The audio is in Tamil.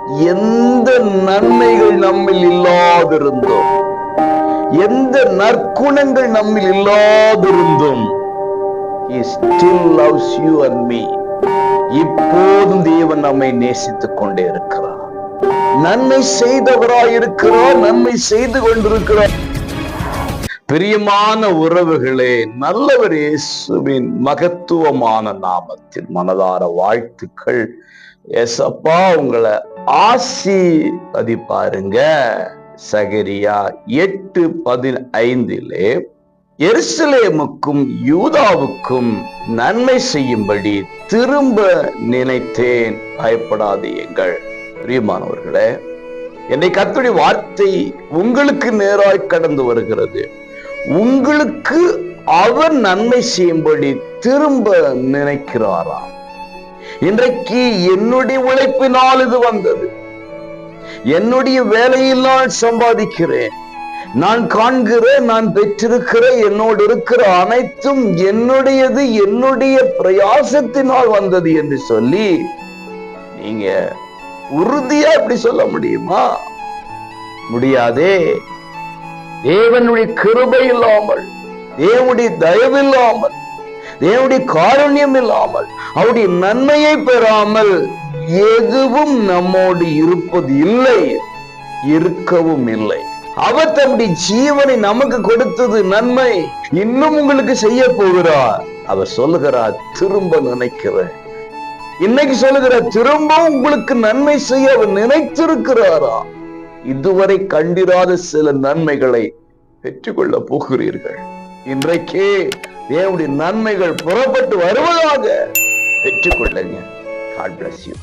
எந்த நன்மைகள் நம்மில் இல்லாதிருந்தோம், எந்த நற்குணங்கள் நம்மில் இல்லாதிருந்தும் He still loves you and me. இப்போதும் தேவன் நம்மை நேசித்துக் கொண்டே இருக்கிறார். நன்மை செய்தவராய் இருக்கிறார், நன்மை செய்து கொண்டிருக்கிறார். பிரியமான உறவுகளே, நல்லவர் இயேசுவின் மகத்துவமான நாமத்தில் மனதார வாழ்த்துக்கள். ஏசப்பா உங்களை ஆசீர்வதிப்பாருங்க. சகரியா 8:15 எருசலேமுக்கும் யூதாவுக்கும் நன்மை செய்யும்படி திரும்ப நினைத்தேன், பயப்படாதீர்கள். பிரியமானவர்களே, என்னை கர்த்தருடைய வார்த்தை உங்களுக்கு நேராய் கடந்து வருகிறது. உங்களுக்கு அவர் நன்மை செய்யும்படி திரும்ப நினைக்கிறாராம். இன்றைக்கு என்னுடைய உழைப்பினால் இது வந்தது, என்னுடைய வேலையில் நான் சம்பாதிக்கிறேன், நான் காண்கிறேன், நான் பெற்றிருக்கிற என்னோடு இருக்கிற அனைத்தும் என்னுடையது, என்னுடைய பிரயாசத்தினால் வந்தது என்று சொல்லி நீங்க உறுதியா இப்படி சொல்ல முடியுமா? முடியாதே. தேவனுடைய கிருபை இல்லாமல், தேவனுடைய தயவு இல்லாமல், தேவனுடைய காருண்யம் இல்லாமல், அவருடைய நன்மையை பெறாமல் எதுவும் நம்மோடு இருப்பது இல்லை, இருக்கவும் இல்லை. அவர் தம்முடைய ஜீவனை நமக்கு கொடுத்தது நன்மை, இன்னும் உங்களுக்கு செய்ய போகிறார். அவர் சொல்லுகிறார், திரும்ப நினைக்கிறேன். இன்னைக்கு சொல்லுகிறார், திரும்ப உங்களுக்கு நன்மை செய்ய அவர் நினைத்திருக்கிறாரா? இதுவரை கண்டிராத சில நன்மைகளை பெற்றுக்கொள்ள போகிறீர்கள். இன்றைக்கே தேவனுடைய நன்மைகள் புறப்பட்டு வருவதாக பெற்றுக்கொள்ளுங்க. God bless you.